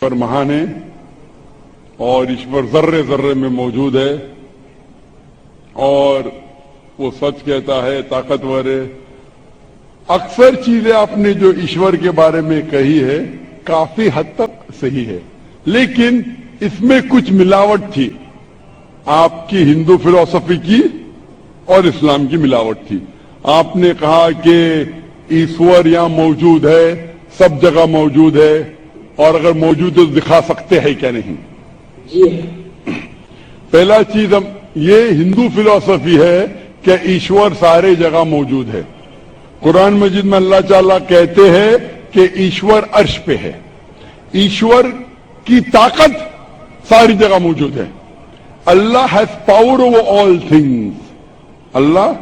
ईश्वर महान है और ईश्वर जर्रे जर्रे में मौजूद है और वो सच कहता है, ताकतवर है। अक्सर चीजें आपने जो ईश्वर के बारे में कही है काफी हद तक सही है, लेकिन इसमें कुछ मिलावट थी। आपकी हिंदू फिलॉसफी की और इस्लाम की मिलावट थी। आपने कहा कि ईश्वर यहां मौजूद है, सब जगह मौजूद है, और अगर मौजूद तो दिखा सकते हैं क्या? नहीं जी। पहला चीज हम ये हिंदू फिलॉसफी है कि ईश्वर सारे जगह मौजूद है। कुरान मजीद में अल्लाह ताला कहते हैं कि ईश्वर अर्श पे है। ईश्वर की ताकत सारी जगह मौजूद है। Allah has power over all things. Allah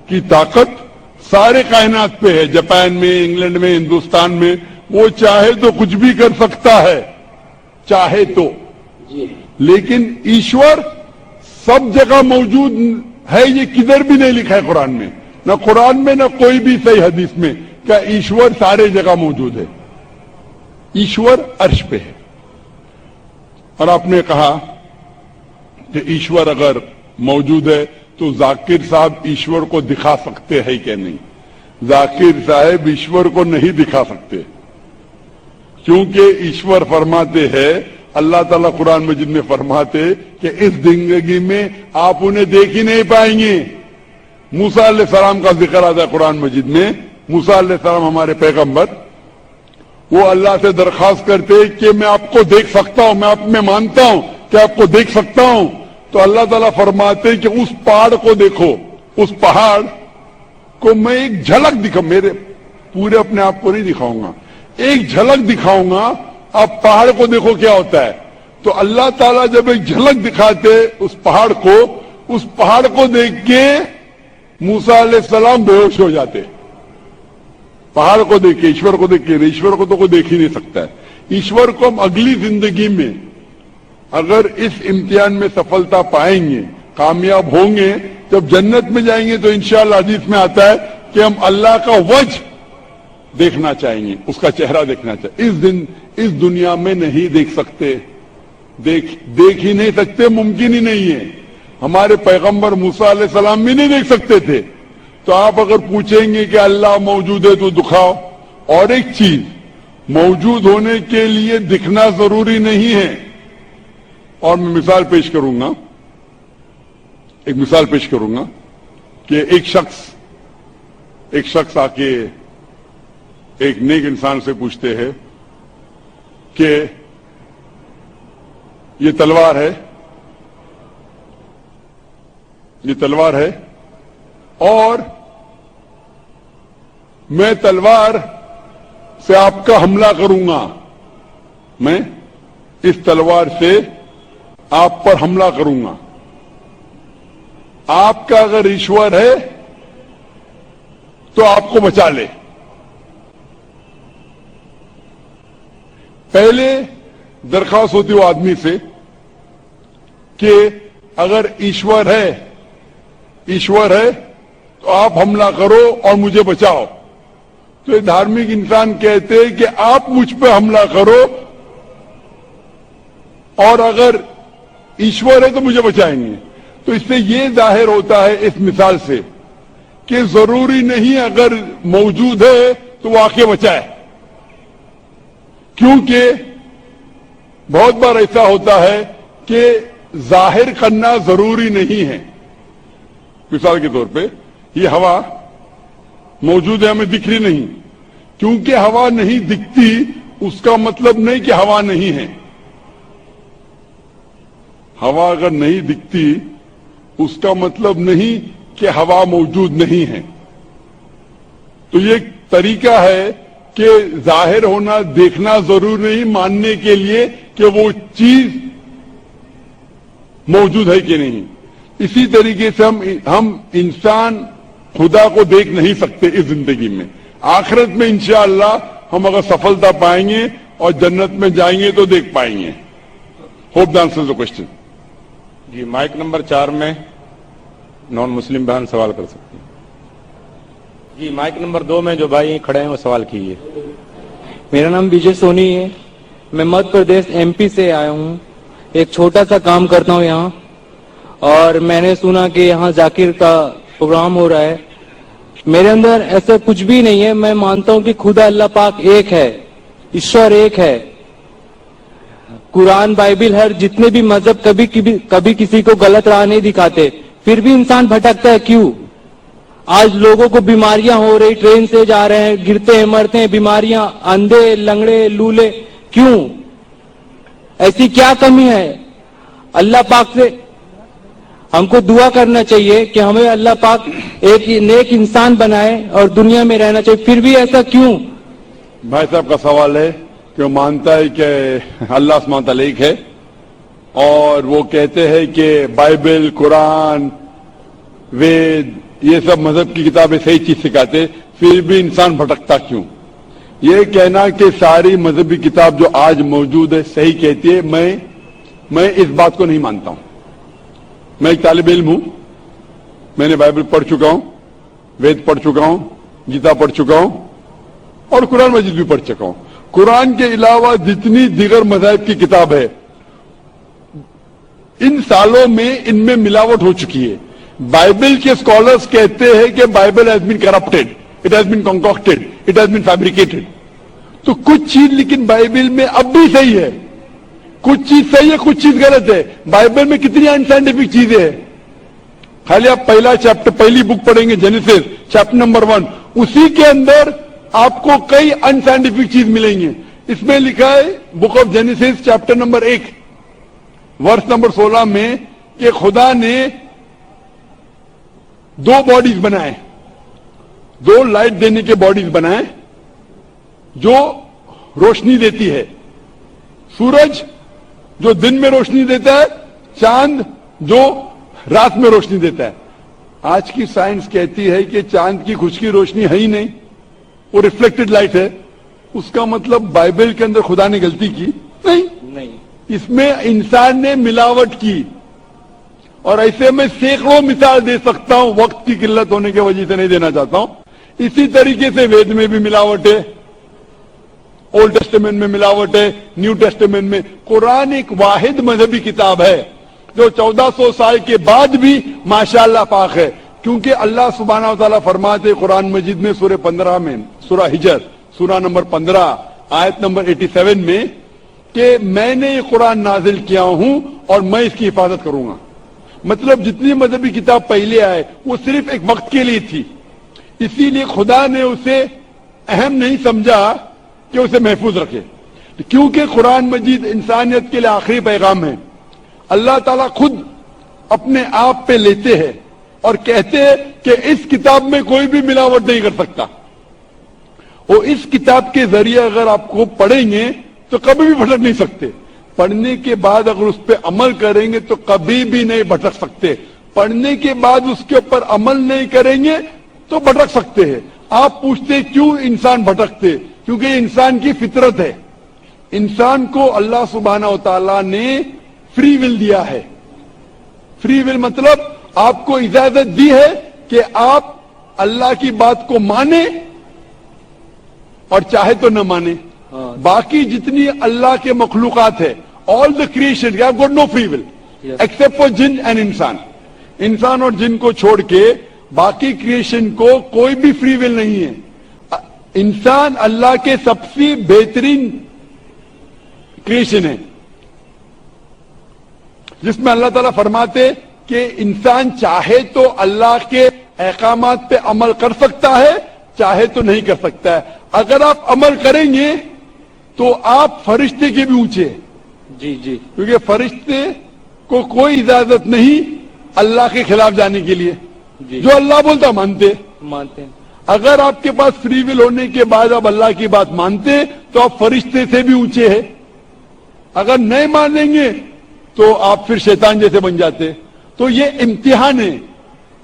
की ताकत सारे कायनात पे है। जापान में, इंग्लैंड में, हिंदुस्तान में वो चाहे तो कुछ भी कर सकता है, चाहे तो। लेकिन ईश्वर सब जगह मौजूद है, ये किधर भी नहीं लिखा है कुरान में, न कुरान में न कोई भी सही हदीस में, क्या ईश्वर सारे जगह मौजूद है। ईश्वर अर्श पे है। और आपने कहा कि ईश्वर अगर मौजूद है तो जाकिर साहब ईश्वर को दिखा सकते हैं क्या? नहीं, जाकिर साहब ईश्वर को नहीं दिखा सकते, क्योंकि ईश्वर फरमाते हैं, अल्लाह ताला कुरान मजीद में फरमाते कि इस जिंदगी में आप उन्हें देख ही नहीं पाएंगे। मूसा अलैहिस्सलाम का जिक्र आता है कुरान मजीद में। मूसा अलैहिस्सलाम हमारे पैगंबर, वो अल्लाह से दरखास्त करते कि मैं आपको देख सकता हूं, मैं आप में मानता हूं कि आपको देख सकता हूं। तो अल्लाह ताला फरमाते कि उस पहाड़ को देखो, उस पहाड़ को मैं एक झलक दिखा, मेरे पूरे अपने आप को नहीं दिखाऊंगा, एक झलक दिखाऊंगा, आप पहाड़ को देखो क्या होता है। तो अल्लाह ताला जब एक झलक दिखाते उस पहाड़ को देख के मूसा अलैहिस्सलाम बेहोश हो जाते। पहाड़ को देख के, ईश्वर को देख के। ईश्वर को तो कोई देख ही नहीं सकता है। ईश्वर को हम अगली जिंदगी में अगर इस इम्तिहान में सफलता पाएंगे, कामयाब होंगे, जब जन्नत में जाएंगे तो इंशाअल्लाह हदीस में आता है कि हम अल्लाह का वजह देखना चाहेंगे, उसका चेहरा देखना चाहिए। इस दुनिया में नहीं देख सकते, देख ही नहीं सकते, मुमकिन ही नहीं है। हमारे पैगंबर मूसा अलैहिस्सलाम भी नहीं देख सकते थे। तो आप अगर पूछेंगे कि अल्लाह मौजूद है तो दिखाओ। और एक चीज, मौजूद होने के लिए दिखना जरूरी नहीं है। और मैं मिसाल पेश करूंगा, एक मिसाल पेश करूंगा कि एक शख्स आके एक नेक इंसान से पूछते हैं कि ये तलवार है और मैं तलवार से आपका हमला करूंगा, मैं इस तलवार से आप पर हमला करूंगा। आपका अगर ईश्वर है तो आपको बचा ले। पहले दरखास्त होती वो आदमी से कि अगर ईश्वर है तो आप हमला करो और मुझे बचाओ। तो ये धार्मिक इंसान कहते हैं कि आप मुझ पर हमला करो और अगर ईश्वर है तो मुझे बचाएंगे। तो इससे ये जाहिर होता है इस मिसाल से कि जरूरी नहीं अगर मौजूद है तो वो आके बचाए, क्योंकि बहुत बार ऐसा होता है कि जाहिर करना जरूरी नहीं है। मिसाल के तौर पे ये हवा मौजूद है, हमें दिख रही नहीं। क्योंकि हवा नहीं दिखती उसका मतलब नहीं कि हवा नहीं है। हवा अगर नहीं दिखती उसका मतलब नहीं कि हवा मौजूद नहीं है। तो ये एक तरीका है कि जाहिर होना, देखना जरूरी नहीं मानने के लिए कि वो चीज मौजूद है कि नहीं। इसी तरीके से हम इंसान खुदा को देख नहीं सकते इस जिंदगी में। आखिरत में इंशाअल्लाह हम अगर सफलता पाएंगे और जन्नत में जाएंगे तो देख पाएंगे। Hope the answer the question. जी, माइक नंबर 4 में नॉन मुस्लिम बहन सवाल कर सकती हैं। जी, माइक नंबर 2 में जो भाई खड़े हैं वो सवाल कीजिए। मेरा नाम विजय सोनी है। मैं मध्य प्रदेश एमपी से आया हूँ। एक छोटा सा काम करता हूँ यहाँ, और मैंने सुना कि यहाँ जाकिर का प्रोग्राम हो रहा है। मेरे अंदर ऐसा कुछ भी नहीं है। मैं मानता हूँ कि खुदा अल्लाह पाक एक है, ईश्वर एक है। कुरान, बाइबिल, हर जितने भी मजहब कभी किसी को गलत राह नहीं दिखाते, फिर भी इंसान भटकता है। क्यों? आज लोगों को बीमारियां हो रही, ट्रेन से जा रहे हैं, गिरते हैं, मरते हैं, बीमारियां, अंधे, लंगड़े, लूले, क्यों? ऐसी क्या कमी है? अल्लाह पाक से हमको दुआ करना चाहिए कि हमें अल्लाह पाक एक नेक इंसान बनाए और दुनिया में रहना चाहिए, फिर भी ऐसा क्यों? भाई साहब का सवाल है कि वो मानता है कि अल्लाह सुब्हानहू तआला एक है, और वो कहते हैं कि बाइबल, कुरान, वेद, ये सब मजहब की किताबें सही चीज सिखाते, फिर भी इंसान भटकता क्यों? ये कहना कि सारी मजहबी किताब जो आज मौजूद है सही कहती है, मैं इस बात को नहीं मानता हूं। मैं एक तालिब इल्म हूं, मैंने बाइबल पढ़ चुका हूं, वेद पढ़ चुका हूं, गीता पढ़ चुका हूं, और कुरान मजीद भी पढ़ चुका हूं। कुरान के अलावा जितनी दीगर मज़ाहिब की किताब है, इन सालों में इनमें मिलावट हो चुकी है। बाइबल के स्कॉलर्स कहते हैं कि Bible has been corrupted, it has been concocted, it has been fabricated. तो कुछ चीज लेकिन बाइबल में अब भी सही है, कुछ चीज सही है, कुछ चीज गलत है। बाइबल में कितनी अनसाइंटिफिक चीजें हैं। खाली आप पहला चैप्टर, पहली बुक पढ़ेंगे जेनेसिस चैप्टर नंबर 1, उसी के अंदर आपको कई अनसाइंटिफिक चीज मिलेंगे। इसमें लिखा है book of genesis chapter number 1 वर्ष नंबर 16 में कि खुदा ने 2 बॉडीज बनाए, 2 लाइट देने के बॉडीज बनाए जो रोशनी देती है। सूरज जो दिन में रोशनी देता है, चांद जो रात में रोशनी देता है। आज की साइंस कहती है कि चांद की खुद की रोशनी है ही नहीं, वो रिफ्लेक्टेड लाइट है। उसका मतलब बाइबल के अंदर खुदा ने गलती की नहीं, इसमें इंसान ने मिलावट की। और ऐसे में सैकड़ों मिसाल दे सकता हूं, वक्त की किल्लत होने की वजह से नहीं देना चाहता हूं। इसी तरीके से वेद में भी मिलावट है, ओल्ड टेस्टामेंट में मिलावट है, न्यू टेस्टामेंट में। कुरान एक वाहिद मजहबी किताब है जो 1400 साल के बाद भी माशाअल्लाह पाक है, क्योंकि अल्लाह सुब्हानहू तआला फरमाते कुरान मजीद में सूरह 15 में, सूरह हिजर सूरह नंबर 15 आयत नंबर 87 में कि मैंने ये कुरान नाजिल किया हूं और मैं इसकी हिफाजत करूंगा। मतलब जितनी मजहबी किताब पहले आए वो सिर्फ एक वक्त के लिए थी, इसीलिए खुदा ने उसे अहम नहीं समझा कि उसे महफूज रखे, क्योंकि कुरान मजीद इंसानियत के लिए आखिरी पैगाम है। अल्लाह ताला खुद अपने आप पे लेते हैं और कहते हैं कि इस किताब में कोई भी मिलावट नहीं कर सकता। और इस किताब के जरिए अगर आपको पढ़ेंगे तो कभी भी भटक नहीं सकते, पढ़ने के बाद अगर उस पर अमल करेंगे तो कभी भी नहीं भटक सकते, पढ़ने के बाद उसके ऊपर अमल नहीं करेंगे तो भटक सकते हैं। आप पूछते क्यों इंसान भटकते? क्योंकि इंसान की फितरत है। इंसान को अल्लाह सुब्हानहू तआला ने फ्री विल दिया है। फ्री विल मतलब आपको इजाजत दी है कि आप अल्लाह की बात को माने और चाहे तो न माने। बाकी जितनी अल्लाह के मखलूकात है, all the creation, you have got no free will except for जिन एंड इंसान। इंसान और जिन को छोड़ के बाकी क्रिएशन को कोई भी फ्री विल नहीं है। इंसान अल्लाह के सबसे बेहतरीन क्रिएशन है, जिसमें अल्लाह ताला फरमाते कि इंसान चाहे तो अल्लाह के अहकामात पे अमल कर सकता है, चाहे तो नहीं कर सकता है। अगर आप अमल करेंगे तो आप फरिश्ते के भी ऊंचे हैं। जी जी, क्योंकि फरिश्ते को कोई इजाजत नहीं अल्लाह के खिलाफ जाने के लिए, जो अल्लाह बोलता मानते हैं। अगर आपके पास फ्री विल होने के बाद आप अल्लाह की बात मानते तो आप फरिश्ते से भी ऊंचे हैं। अगर नहीं मानेंगे तो आप फिर शैतान जैसे बन जाते। तो ये इम्तिहान है।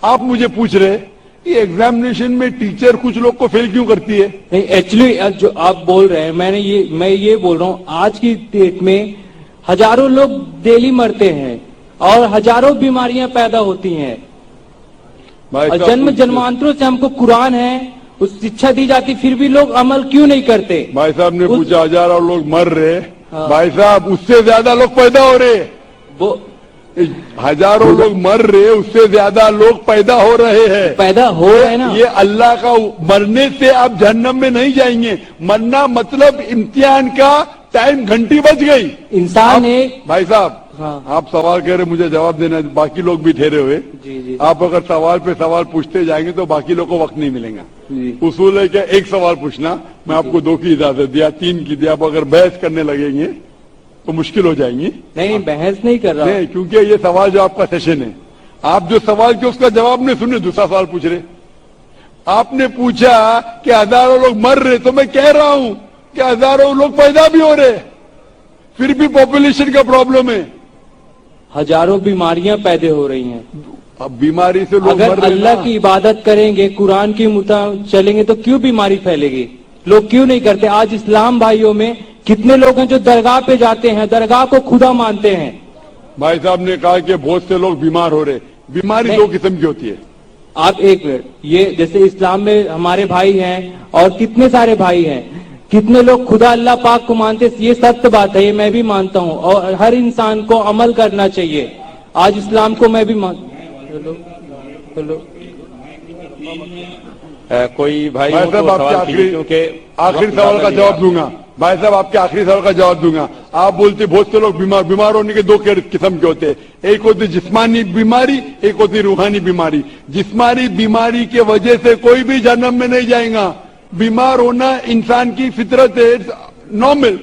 आप मुझे पूछ रहे कि एग्जामिनेशन में टीचर कुछ लोग को फेल क्यों करती है? नहीं, एक्चुअली जो आप बोल रहे हैं, मैं ये बोल रहा हूँ, आज की डेट में हजारों लोग डेली मरते हैं और हजारों बीमारियां पैदा होती हैं। और जन्मांतरों से हमको कुरान है, उस शिक्षा दी जाती, फिर भी लोग अमल क्यों नहीं करते? भाई साहब ने पूछा हजारों लोग मर रहे भाई साहब उससे ज्यादा लोग पैदा हो रहे हैं, वो हजारों लोग मर रहे हैं, उससे ज्यादा लोग पैदा हो रहे हैं। पैदा हो रहे हैं ना। ये अल्लाह का, मरने से आप जहन्नम में नहीं जाएंगे। मरना मतलब इम्तिहान का टाइम, घंटी बज गई। इंसान एक भाई साहब, हाँ। आप सवाल कह रहे, मुझे जवाब देना है, बाकी लोग भी ठहरे हुए। जी जी आप अगर सवाल पे सवाल पूछते जाएंगे तो बाकी लोग को वक्त नहीं मिलेगा। जी उसूल है कि एक सवाल पूछना, मैं आपको 2 की इजाजत दिया, 3 की दिया। आप अगर बहस करने लगेंगे तो मुश्किल हो जाएंगी। नहीं, बहस नहीं कर रहा। नहीं, क्योंकि ये सवाल जो आपका सेशन है, आप जो सवाल के उसका जवाब नहीं सुने, दूसरा सवाल पूछ रहे। आपने पूछा कि हजारों लोग मर रहे, तो मैं कह रहा हूं कि हजारों लोग पैदा भी हो रहे, फिर भी पॉपुलेशन का प्रॉब्लम है। हजारों बीमारियां पैदा हो रही हैं। अब बीमारी से लोग मर अगर रहे अल्लाह ना। की इबादत करेंगे, कुरान की मुताबिक चलेंगे तो क्यों बीमारी फैलेगी? लोग क्यों नहीं करते? आज इस्लाम भाइयों में कितने लोग हैं जो दरगाह पे जाते हैं, दरगाह को खुदा मानते हैं। भाई साहब ने कहा कि बहुत से लोग बीमार हो रहे। बीमारी नहीं। 2 किस्म की होती है। आप एक मिनट, ये जैसे इस्लाम में हमारे भाई हैं और कितने सारे भाई हैं, कितने लोग खुदा अल्लाह पाक को मानते, ये सत्य बात है, ये मैं भी मानता हूँ और हर इंसान को अमल करना चाहिए। आज इस्लाम को मैं भी हेलो हेलो कोई भाई भाई हो साहब तो आपके सवाल कीजिए, क्योंकि आखिरी वक्त सवाल का ज्यादा जवाब नहीं दूंगा। भाई साहब आपके आखिरी सवाल का जवाब दूंगा। आप बोलते बहुत से लोग बीमार होने के 2 किस्म के होते हैं। एक होती जिस्मानी बीमारी, एक होती रूहानी बीमारी। जिस्मानी बीमारी के वजह से कोई भी जन्म में नहीं जाएगा। बीमार होना इंसान की फितरत है, नॉर्मल,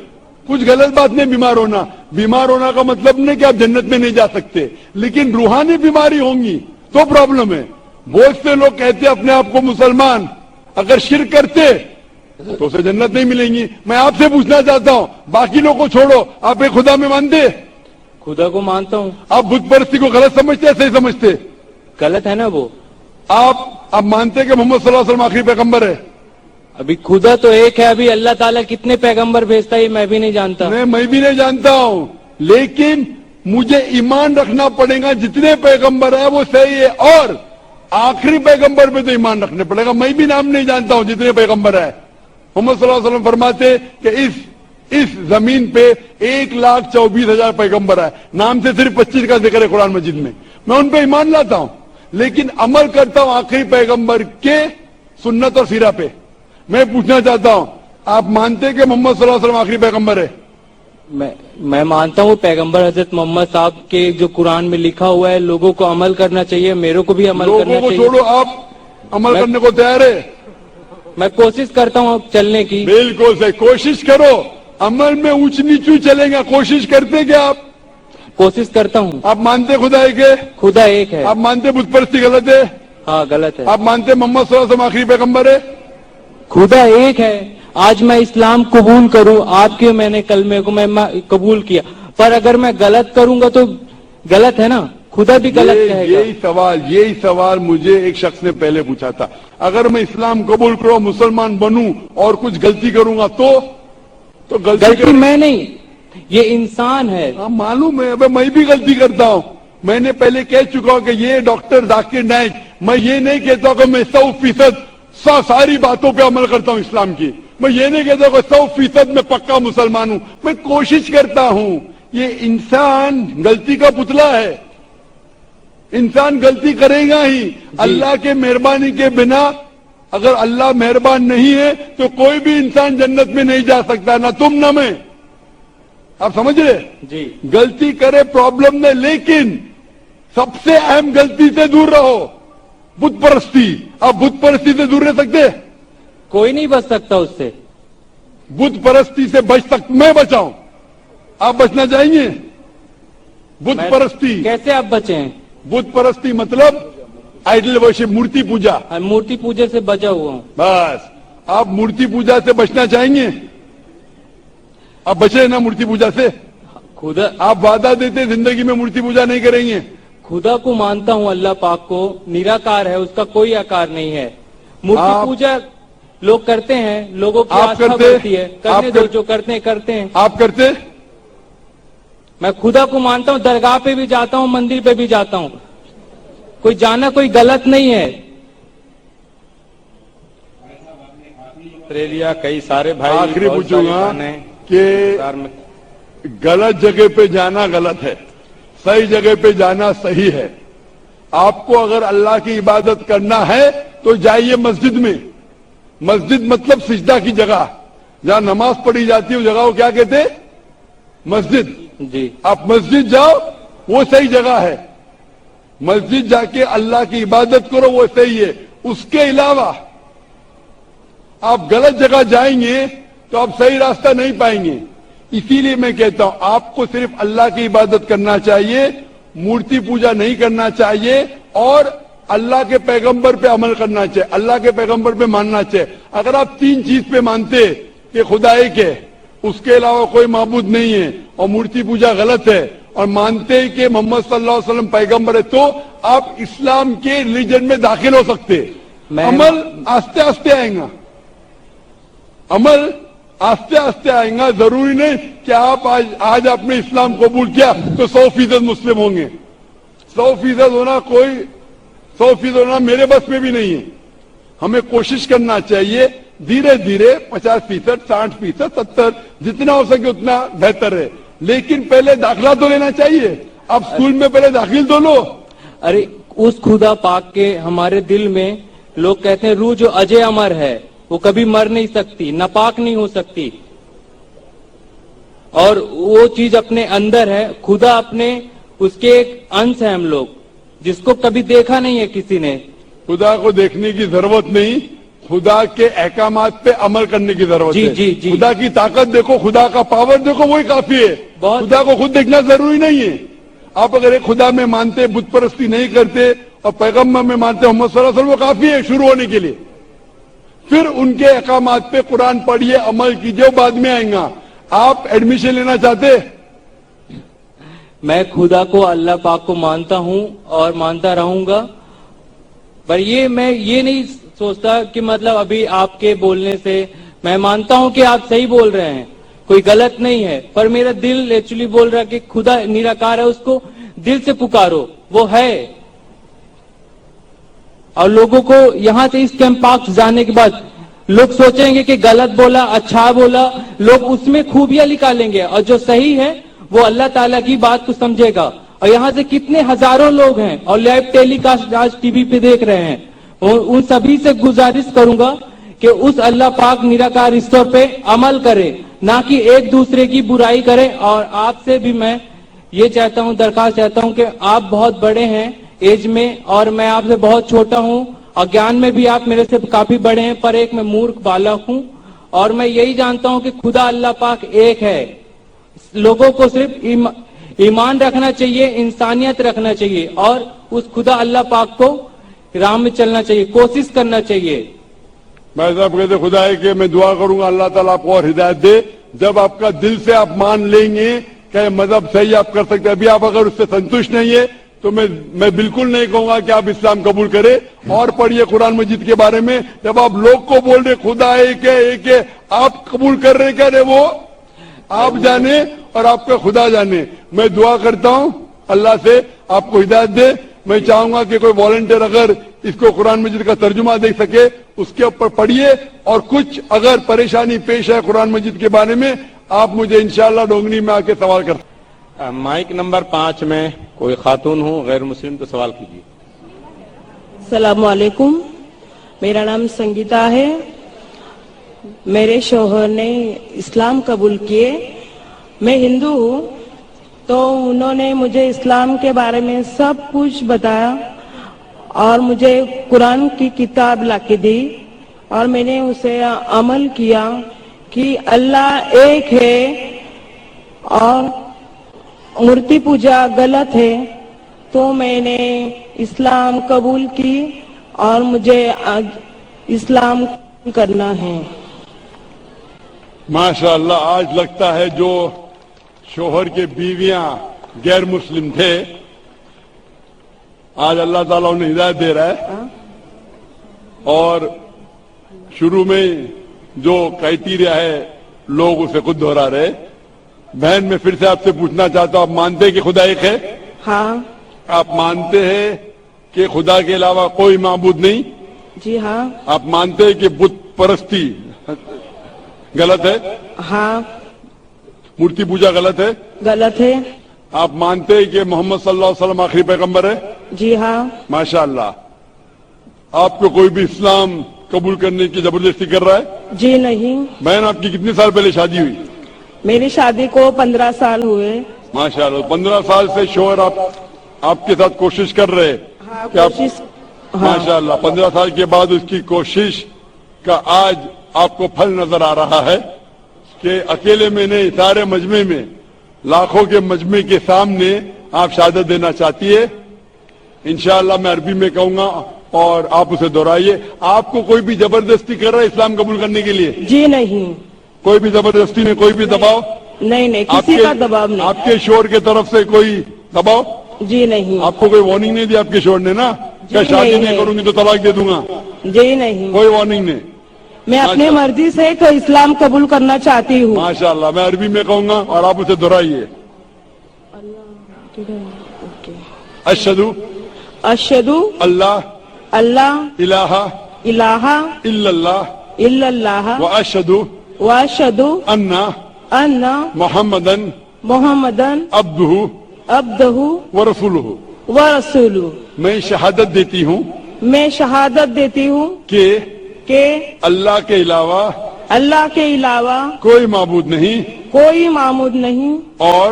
कुछ गलत बात नहीं बीमार होना। बीमार होना का मतलब नहीं कि आप जन्नत में नहीं जा सकते, लेकिन रूहानी बीमारी होंगी तो प्रॉब्लम है। बहुत से लोग कहते हैं अपने आप को मुसलमान, अगर शिर्क करते तो उसे जन्नत नहीं मिलेंगी। मैं आपसे पूछना चाहता हूं, बाकी लोगों को छोड़ो, आप एक खुदा में मानते? खुदा को मानता हूँ। आप बुत परस्ती को गलत समझते हैं, सही समझते? गलत है ना वो। आप मानते कि मोहम्मद सल्लल्लाहु अलैहि वसल्लम आखिरी पैगंबर है? अभी खुदा तो एक है, अभी अल्लाह ताला कितने पैगंबर भेजता है ये मैं भी नहीं जानता। नहीं, मैं भी नहीं जानता हूं, लेकिन मुझे ईमान रखना पड़ेगा जितने पैगंबर है वो सही है, और आखिरी पैगंबर पे तो ईमान रखने पड़ेगा। मैं भी नाम नहीं जानता हूं जितने पैगंबर है। मोहम्मद सल्लल्लाहु अलैहि वसल्लम फरमाते कि इस जमीन पे 1,24,000 पैगंबर है, नाम से सिर्फ 25 का जिक्र है कुरान मजीद में। मैं उन पे ईमान लाता हूं, लेकिन अमल करता हूं आखिरी पैगंबर के सुन्नत और सीरा पे। मैं पूछना चाहता हूं, आप मानते हैं कि मोहम्मद सल्लल्लाहु अलैहि वसल्लम आखिरी पैगंबर है? मैं मानता हूँ पैगंबर हजरत मोहम्मद साहब के जो कुरान में लिखा हुआ है, लोगों को अमल करना चाहिए, मेरे को भी अमल करना लोगों को चाहिए। छोड़ो, आप अमल करने को तैयार है? मैं कोशिश करता हूँ चलने की। बिल्कुल सही, कोशिश करो। अमल में ऊंच नीचू चलेगा, कोशिश करते क्या आप? कोशिश करता हूँ। आप मानते खुदा है के? खुदा एक है। आप मानते बुत परस्ती गलत है? हाँ गलत है। आप मानते मोहम्मद सल्लल्लाहु अलैहि वसल्लम आखिरी पैगंबर है? खुदा एक है। आज मैं इस्लाम कबूल करूं, आपके मैंने कलमे को मैं कबूल किया, पर अगर मैं गलत करूंगा तो गलत है ना, खुदा भी गलत कहेगा। यही सवाल मुझे एक शख्स ने पहले पूछा था। अगर मैं इस्लाम कबूल करूं, मुसलमान बनूं और कुछ गलती करूंगा तो गलती मैं नहीं, ये इंसान है। हाँ मालूम है, मैं भी गलती करता हूं। मैंने पहले कह चुका हूं कि ये डॉक्टर जाकिर नाइक, मैं ये नहीं कहता कि मैं 100% सारी बातों पे अमल करता हूं इस्लाम की। मैं ये नहीं कहता कि 100% में पक्का मुसलमान हूं। मैं कोशिश करता हूं। ये इंसान गलती का पुतला है, इंसान गलती करेगा ही। अल्लाह के मेहरबानी के बिना, अगर अल्लाह मेहरबान नहीं है तो कोई भी इंसान जन्नत में नहीं जा सकता, ना तुम ना मैं। आप समझ रहे? जी। गलती करे प्रॉब्लम नहीं, लेकिन सबसे अहम गलती से दूर रहो, बुत परस्ती। आप बुत परस्ती से दूर रह सकते? कोई नहीं बच सकता उससे। बुत परस्ती से मैं बचाऊं, आप बचना चाहेंगे? बुत परस्ती कैसे आप बचे हैं? बुत परस्ती मतलब आइडल वर्शिप, मूर्ति पूजा। मूर्ति पूजा से बचा हुआ हूँ। बस, आप मूर्ति पूजा से बचना चाहेंगे? आप बचे ना मूर्ति पूजा से? खुदा, आप वादा देते जिंदगी में मूर्ति पूजा नहीं करेंगे? खुदा को मानता हूँ, अल्लाह पाक को, निराकार है, उसका कोई आकार नहीं है। मूर्ति पूजा लोग करते हैं, लोगों की आस्था बढ़ती है, करने दो, जो करते हैं। आप करते? मैं खुदा को मानता हूँ, दरगाह पे भी जाता हूँ, मंदिर पे भी जाता हूँ। कोई जाना कोई गलत नहीं है। लिया कई सारे भाई आखिरी पूछूंगा कि गलत जगह पे जाना गलत है, सही जगह पे जाना सही है। आपको अगर अल्लाह की इबादत करना है तो जाइए मस्जिद में। मस्जिद मतलब सिजदा की जगह, जहां नमाज पढ़ी जाती है उस जगह को क्या कहते हैं? मस्जिद। जी। आप मस्जिद जाओ, वो सही जगह है। मस्जिद जाके अल्लाह की इबादत करो, वो सही है। उसके अलावा आप गलत जगह जाएंगे तो आप सही रास्ता नहीं पाएंगे। इसीलिए मैं कहता हूं आपको सिर्फ अल्लाह की इबादत करना चाहिए, मूर्ति पूजा नहीं करना चाहिए, और अल्लाह के पैगंबर पे अमल करना चाहिए, अल्लाह के पैगंबर पे मानना चाहिए। अगर आप 3 चीज पे मानते कि खुदा एक है, उसके अलावा कोई माबूद नहीं है, और मूर्ति पूजा गलत है, और मानते कि मोहम्मद सल्लल्लाहु अलैहि वसल्लम पैगंबर है, तो आप इस्लाम के रिलीजन में दाखिल हो सकते। अमल आस्ते आस्ते आएगा, अमल आस्ते आस्ते आएगा। जरूरी नहीं कि आप आज आपने इस्लाम कबूल किया तो 100% मुस्लिम होंगे। 100% होना 100% होना मेरे बस में भी नहीं है। हमें कोशिश करना चाहिए, धीरे धीरे 50%, 60%, 70%, जितना हो सके उतना बेहतर है। लेकिन पहले दाखिला तो लेना चाहिए। आप स्कूल में पहले दाखिल तो लो। अरे उस खुदा पाक के हमारे दिल में लोग कहते हैं रूह जो अजय अमर है, वो कभी मर नहीं सकती, नापाक नहीं हो सकती, और वो चीज अपने अंदर है। खुदा अपने उसके एक अंश है हम लोग, जिसको कभी देखा नहीं है किसी ने। खुदा को देखने की जरूरत नहीं, खुदा के अहकामात पे अमल करने की जरूरत है। जी, जी। खुदा की ताकत देखो, खुदा का पावर देखो, वही काफी है। खुदा को खुद देखना जरूरी नहीं है। आप अगर एक खुदा में मानते, बुत परस्ती नहीं करते, और पैगम्बर में मानते मोहम्मद सल्लल्लाहु अलैहि वसल्लम, वो काफी है शुरू होने के लिए। फिर उनके अहकामात पे कुरान पढ़िए, अमल कीजिए, बाद में आएगा। आप एडमिशन लेना चाहते? मैं खुदा को, अल्लाह पाक को मानता हूँ और मानता रहूंगा, पर मैं ये नहीं सोचता कि मतलब अभी आपके बोलने से मैं मानता हूँ कि आप सही बोल रहे हैं, कोई गलत नहीं है, पर मेरा दिल एक्चुअली बोल रहा है कि खुदा निराकार है, उसको दिल से पुकारो, वो है। और लोगों को यहाँ से इस कैंप पार्क जाने के बाद लोग सोचेंगे कि गलत बोला, अच्छा बोला, लोग उसमें खूबियां निकालेंगे, और जो सही है वो अल्लाह ताला की बात को समझेगा। और यहाँ से कितने हजारों लोग हैं और लाइव टेलीकास्ट आज टीवी पे देख रहे हैं, और उन सभी से गुजारिश करूंगा कि उस अल्लाह पाक निराकार ईश्वर पे अमल करे, ना कि एक दूसरे की बुराई करे। और आपसे भी मैं ये चाहता हूँ, दरखास्त चाहता हूँ कि आप बहुत बड़े हैं एज में, और मैं आपसे बहुत छोटा हूँ, और ज्ञान में भी आप मेरे से काफी बड़े हैं, पर एक मैं मूर्ख बालक हूँ। और मैं यही जानता हूँ कि खुदा अल्लाह पाक एक है। लोगों को सिर्फ ईमान रखना चाहिए, इंसानियत रखना चाहिए, और उस खुदा अल्लाह पाक को राह में चलना चाहिए, कोशिश करना चाहिए। मैं साहब कहते खुदा है कि मैं दुआ करूंगा अल्लाह ताला आपको और हिदायत दे। जब आपका दिल से आप मान लेंगे कि मजहब सही आप कर सकते हैं, अभी आप अगर उससे संतुष्ट नहीं है तो मैं बिल्कुल नहीं कहूंगा कि आप इस्लाम कबूल करें। और पढ़िए कुरान मजीद के बारे में, जब आप लोग को बोल रहे खुदा एक है, आप कबूल कर रहे क्या रहे, वो आप जाने और आपका खुदा जाने। मैं दुआ करता हूं अल्लाह से आपको हिदायत दे। मैं चाहूंगा कि कोई वॉलंटियर अगर इसको कुरान मजीद का तर्जुमा दे सके, उसके ऊपर पढ़िए, और कुछ अगर परेशानी पेश है कुरान मजीद के बारे में, आप मुझे इंशाअल्लाह डोंगरी में आके सवाल कर। माइक नंबर 5 में कोई खातून हो गैर मुस्लिम तो सवाल कीजिए। अस्सलाम वालेकुम, मेरा नाम संगीता है। मेरे शौहर ने इस्लाम कबूल किए। मैं हिंदू हूँ, तो उन्होंने मुझे इस्लाम के बारे में सब कुछ बताया, और मुझे कुरान की किताब लाके दी, और मैंने उसे अमल किया कि अल्लाह एक है और मूर्ति पूजा गलत है। तो मैंने इस्लाम कबूल की, और मुझे आज इस्लाम करना है। माशाअल्लाह, आज लगता है जो शोहर के बीवियां गैर मुस्लिम थे, आज अल्लाह ताला उन्हें हिदायत दे रहा है। और शुरू में जो क्राइटेरिया है लोग उसे खुद दोहरा रहे। बहन, मैं फिर से आपसे पूछना चाहता हूं, आप मानते हैं कि खुदा एक है? हाँ। आप मानते हैं कि खुदा के अलावा कोई माबूद नहीं? जी हाँ। आप मानते हैं कि बुत परस्ती गलत है? हाँ। मूर्ति पूजा गलत है? गलत है। आप मानते हैं कि मोहम्मद सल्लल्लाहु अलैहि वसल्लम आखिरी पैगंबर है? जी हाँ। माशाअल्लाह। आपको कोई भी इस्लाम कबूल करने की जबरदस्ती कर रहा है? जी नहीं। बहन, आपकी कितने साल पहले शादी हुई? मेरी शादी को 15 साल हुए। माशाअल्लाह। 15 साल से शोहर आपके साथ कोशिश कर रहे हैं हाँ, कि आप, कोशिश। हाँ। माशाअल्लाह, 15 साल के बाद उसकी कोशिश का आज आपको फल नजर आ रहा है कि अकेले में नहीं, सारे मजमे में, लाखों के मजमे के सामने आप शहादत देना चाहती है। इंशाअल्लाह मैं अरबी में कहूंगा और आप उसे दोहराइए। आपको कोई भी जबरदस्ती कर रहा है इस्लाम कबूल करने के लिए? जी नहीं। कोई भी जबरदस्ती नहीं, कोई भी दबाव? नहीं नहीं, किसी का दबाव नहीं। आपके शोहर के तरफ से कोई दबाव? जी नहीं। आपको कोई वार्निंग नहीं दी आपके शोहर ने ना, क्या शादी नहीं करूंगी तो तलाक दे दूंगा? जी नहीं। कोई वार्निंग नहीं। मैं अपनी मर्जी से तो इस्लाम कबूल करना चाहती हूँ। माशाअल्लाह। मैं अरबी में कहूंगा और आप उसे दोहराइए। अशहदु अशहदु अल्लाह अल्लाह इलाहा इलाहा इल्लल्लाह इल्लल्लाह व अशहदु व अशहदु अन्ना अन्ना मोहम्मदन मोहम्मदन अब्दुहु अब्दहु व रसूलुहु। व रसूलु। मैं शहादत देती हूँ मैं शहादत देती हूँ कि अल्लाह के अलावा कोई माबूद नहीं कोई मामूद नहीं और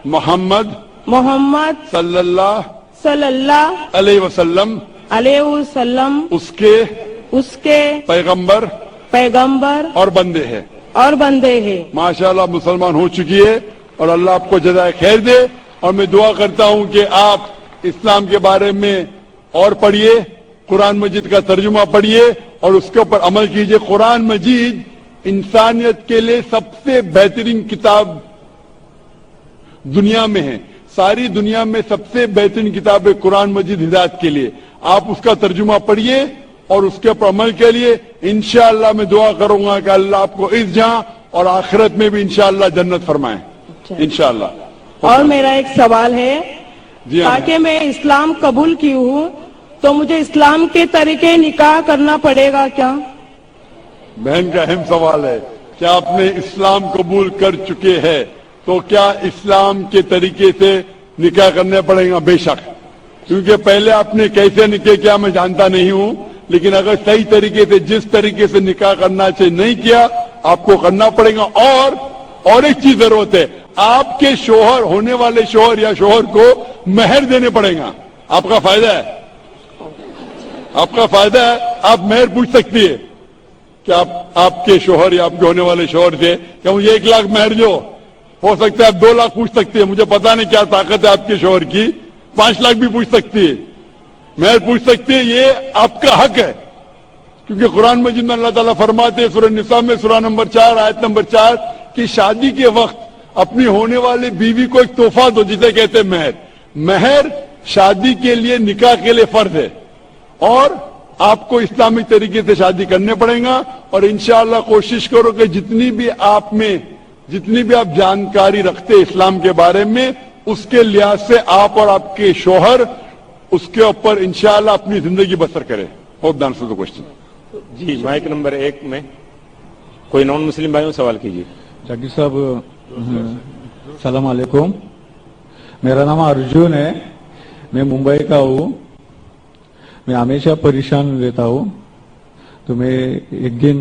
मोहम्मद सल्लल्लाहु अलैहि वसल्लम उसके पैगंबर और बंदे हैं। हैं। माशाअल्लाह मुसलमान हो चुकी है और अल्लाह आपको जज़ाए खैर दे। और मैं दुआ करता हूं कि आप इस्लाम के बारे में और पढ़िए, कुरान मजीद का तर्जुमा पढ़िए और उसके ऊपर अमल कीजिए। कुरान मजीद इंसानियत के लिए सबसे बेहतरीन किताब दुनिया में है। सारी दुनिया में सबसे बेहतरीन किताब है कुरान मजीद हिदायत के लिए। आप उसका तर्जुमा पढ़िए और उसके ऊपर अमल के लिए इंशाअल्लाह मैं दुआ करूंगा कि अल्लाह आपको इस जहां और आखिरत में भी इंशाअल्लाह जन्नत फरमाए इंशाअल्लाह। और मेरा एक सवाल है, जी हाँ। ताकि मैं इस्लाम कबूल की हूँ तो मुझे इस्लाम के तरीके निकाह करना पड़ेगा क्या? बहन का अहम सवाल है कि आपने इस्लाम कबूल कर चुके हैं तो क्या इस्लाम के तरीके से निकाह करने पड़ेगा? बेशक, क्योंकि पहले आपने कैसे निकाह किया मैं जानता नहीं हूं, लेकिन अगर सही तरीके से, जिस तरीके से निकाह करना चाहिए नहीं किया, आपको करना पड़ेगा। और एक चीज जरूरत है, आपके शोहर, होने वाले शोहर या शोहर को महर देने पड़ेगा। आपका फायदा है, आपका फायदा है। आप महर पूछ सकती है कि आपके शोहर या आपके होने वाले शोहर से क्या मुझे 1 लाख महर जो हो सकता है, आप 2 लाख पूछ सकती है। मुझे पता नहीं क्या ताकत है आपके शोहर की, 5 लाख भी पूछ सकती है, महर पूछ सकती है। ये आपका हक है, क्योंकि कुरान मजीद में अल्लाह ताला फरमाते हैं सूरह निसा में सूरह नंबर 4 आयत नंबर 4 कि शादी के वक्त अपनी होने वाली बीवी को एक तोहफा दो, जिसे कहते हैं महर। महर शादी के लिए, निकाह के लिए फर्ज है और आपको इस्लामिक तरीके से शादी करने पड़ेगा। और इंशाअल्लाह कोशिश करो कि जितनी भी आप जानकारी रखते इस्लाम के बारे में, उसके लिहाज से आप और आपके शोहर उसके ऊपर इंशाअल्लाह अपनी जिंदगी बसर करें। Hope the answer the question. जी, माइक नंबर 1 में कोई नॉन मुस्लिम भाइयों सवाल कीजिए। जाकिर साहब, सलाम अलैकुम। मेरा नाम अर्जुन है, मैं मुंबई का हूँ। मैं हमेशा परेशान रहता हूँ। तो मैं एक दिन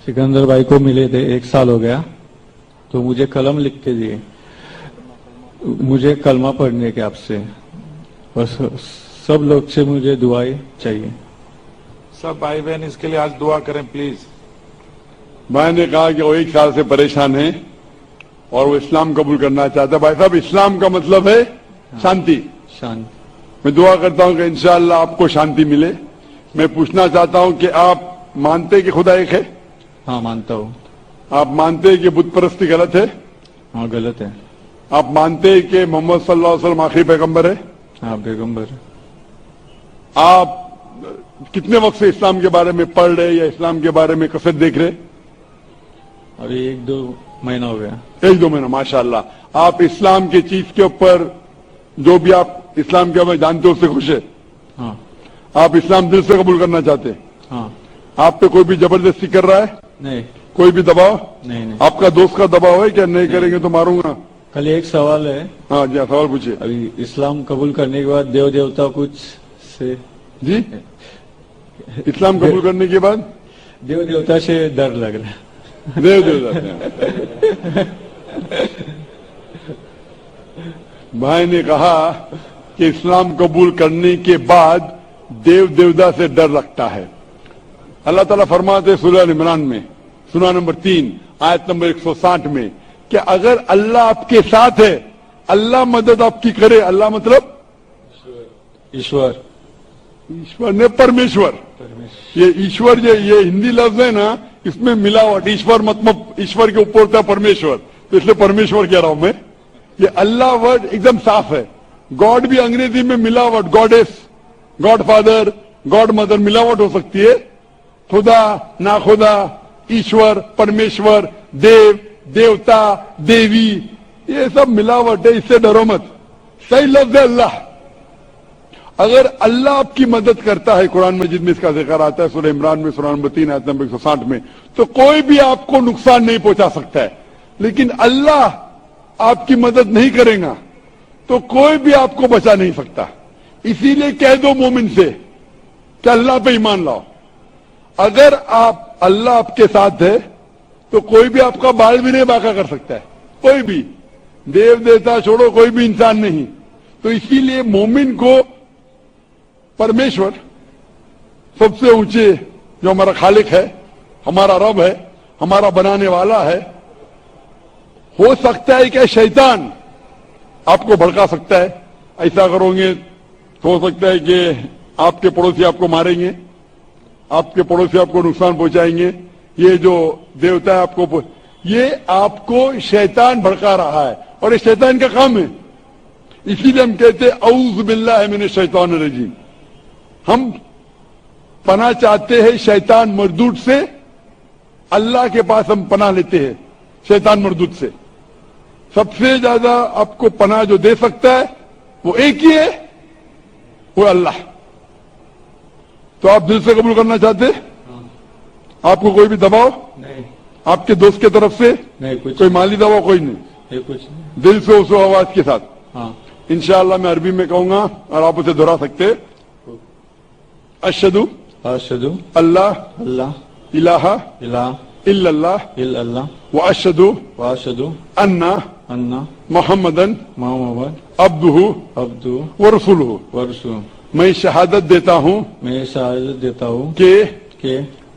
सिकंदर भाई को मिले थे, 1 साल हो गया, तो मुझे कलम लिख के दिए, मुझे कलमा पढ़ने के आपसे, और सब लोग से मुझे दुआएं चाहिए। सब भाई बहन इसके लिए आज दुआ करें प्लीज। मैंने कहा कि वो 1 साल से परेशान है और वो इस्लाम कबूल करना चाहता है। भाई साहब, इस्लाम का मतलब है शांति। शांति। मैं दुआ करता हूं कि इंशाअल्लाह आपको शांति मिले। मैं पूछना चाहता हूं कि आप मानते हैं कि खुदा एक है? हाँ, मानता हूँ। आप मानते हैं कि बुत परस्ती गलत है? हाँ, गलत है। आप मानते हैं कि मोहम्मद सल्लल्लाहु अलैहि वसल्लम आखिरी पैगंबर है? हाँ, पैगंबर। आप कितने वक्त से इस्लाम के बारे में पढ़ रहे या इस्लाम के बारे में कसरत देख रहे? अभी 1-2 महीना हो गया। 1-2 महीना, माशाअल्लाह। आप इस्लाम की चीज के ऊपर, जो भी आप इस्लाम के बारे में जानते हो, उससे खुश है? हाँ। आप इस्लाम दिल से कबूल करना चाहते हैं? हाँ। आप पे कोई भी जबरदस्ती कर रहा है? नहीं। कोई भी दबाव? नहीं नहीं। आपका दोस्त का दबाव है क्या नहीं करेंगे तो मारूंगा? कल एक सवाल है, हाँ जी हाँ, सवाल पूछिए अभी इस्लाम कबूल करने के बाद देव देवता कुछ से जी। इस्लाम कबूल करने के बाद देव देवता से डर लग रहा है। देव जाते हैं। भाई ने कहा कि इस्लाम कबूल करने के बाद देव देवता से डर लगता है। अल्लाह ताला फरमाते सूरह इमरान में सूरह नंबर 3 आयत नंबर 160 में कि अगर अल्लाह आपके साथ है, अल्लाह मदद आपकी करे, अल्लाह मतलब ईश्वर ईश्वर ने परमेश्वर, ये ईश्वर ये हिंदी लफ्ज है ना, इसमें मिलावट, ईश्वर मतलब ईश्वर के ऊपर होता है परमेश्वर, तो इसलिए परमेश्वर कह रहा हूं मैं। ये अल्लाह वर्ड एकदम साफ है। गॉड भी अंग्रेजी में मिलावट, goddess, God father, God mother मिलावट हो सकती है। खुदा, ना खुदा, ईश्वर, परमेश्वर, देव, देवता, देवी, ये सब मिलावट है, इससे डरो मत। सही लफ्ज है अल्लाह। अगर अल्लाह आपकी मदद करता है, कुरान मजीद में इसका जिक्र आता है सूरह इमरान में सूरह नंबर 3 आयत नंबर 160 में, तो कोई भी आपको नुकसान नहीं पहुंचा सकता है। लेकिन अल्लाह आपकी मदद नहीं करेगा तो कोई भी आपको बचा नहीं सकता। इसीलिए कह दो मोमिन से कि अल्लाह पे ईमान लाओ। अगर आप अल्लाह आपके साथ है तो कोई भी आपका बाल भी नहीं बांका कर सकता है, कोई भी, देव देवता छोड़ो, कोई भी इंसान नहीं। तो इसीलिए मोमिन को परमेश्वर सबसे ऊंचे, जो हमारा खालिक है, हमारा रब है, हमारा बनाने वाला है, हो सकता है कि शैतान आपको भड़का सकता है, ऐसा करोगे तो हो सकता है कि आपके पड़ोसी आपको मारेंगे, आपके पड़ोसी आपको नुकसान पहुंचाएंगे, ये जो देवता है आपको, ये आपको शैतान भड़का रहा है और ये शैतान का काम है। इसीलिए हम कहते हैं औज़ बिल्लाहि मिनश शैतानिर रजीम। हम पनाह चाहते हैं शैतान मरदूद से, अल्लाह के पास हम पनाह लेते हैं शैतान मरदूद से। सबसे ज्यादा आपको पनाह जो दे सकता है वो एक ही है, वो अल्लाह। तो आप दिल से कबूल करना चाहते? आपको कोई भी दबाव नहीं, आपके दोस्त की तरफ से नहीं कुछ, कोई माली दबाव कोई नहीं, ये कुछ नहीं। दिल से उस आवाज के साथ। हाँ इंशाअल्लाह मैं अरबी में कहूंगा और आप उसे दोहरा सकते। अशहदु अशहदु अल्लाह अल्लाह इलाहा इला इल्लल्लाह इल्लल्लाह व अशहदु व अशहदु अन्ना अन्ना मोहम्मदन मोहम्मद अब्दुहु अब्दु व रसूलुहु। व रसूल। मैं शहादत देता हूं मैं शहादत देता हूँ कि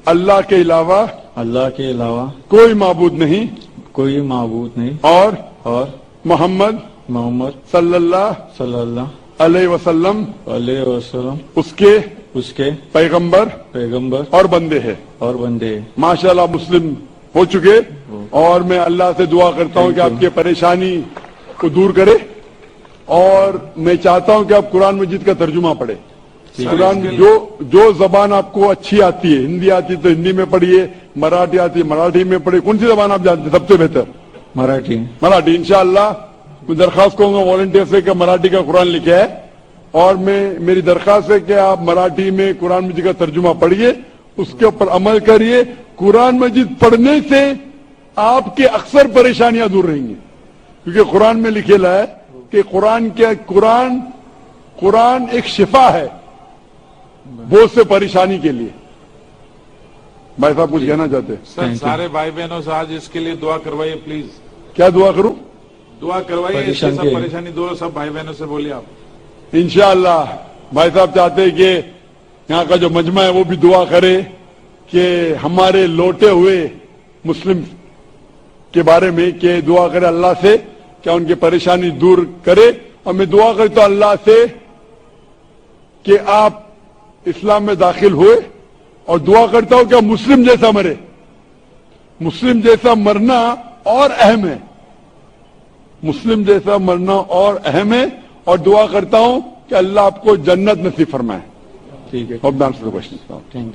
अल्लाह के अलावा कोई माबूद नहीं कोई माबूद नहीं और मोहम्मद सल्लल्लाहु अलैहि वसल्लम उसके पैगंबर और बंदे हैं। माशाल्लाह मुस्लिम हो चुके, और मैं अल्लाह से दुआ करता हूं कि आपकी परेशानी को दूर करे, और मैं चाहता हूं कि आप कुरान मजीद का तर्जुमा पढ़े। कुरान जो जबान आपको अच्छी आती है, हिंदी आती है तो हिंदी में पढ़िए, मराठी आती है मराठी में पढ़िए। कौन सी जबान आप जानते हैं सबसे बेहतर? मराठी। इंशाअल्लाह मैं दरखास्त करूंगा वॉलंटियर से कि मराठी का कुरान लिखे है, और मेरी दरखास्त है कि आप मराठी में कुरान मजीद का तर्जुमा पढ़िए, उसके ऊपर अमल करिए। कुरान मजीद पढ़ने से आपके अक्सर परेशानियां दूर रहेंगी, क्योंकि कुरान में लिखेला है कि कुरान एक शिफा है बहुत से परेशानी के लिए। भाई साहब कुछ कहना चाहते हैं? सर सारे भाई बहनों से आज इसके लिए दुआ करवाइए प्लीज। क्या दुआ करूं? दुआ करवाइए, इससे सब परेशानी दूर, सब भाई बहनों से बोलिए आप। इंशाअल्लाह भाई साहब चाहते हैं कि यहाँ का जो मजमा है वो भी दुआ करे कि हमारे लौटे हुए मुस्लिम के बारे में कि दुआ करे अल्लाह से क्या उनकी परेशानी दूर करे। और मैं दुआ करता हूं अल्लाह से कि आप इस्लाम में दाखिल हुए, और दुआ करता हूं कि मुस्लिम जैसा मरे। मुस्लिम जैसा मरना और अहम है, मुस्लिम जैसा मरना और अहम है। और दुआ करता हूं कि अल्लाह आपको जन्नत नसीब फरमाए। ठीक है। क्वेश्चन। Thank you.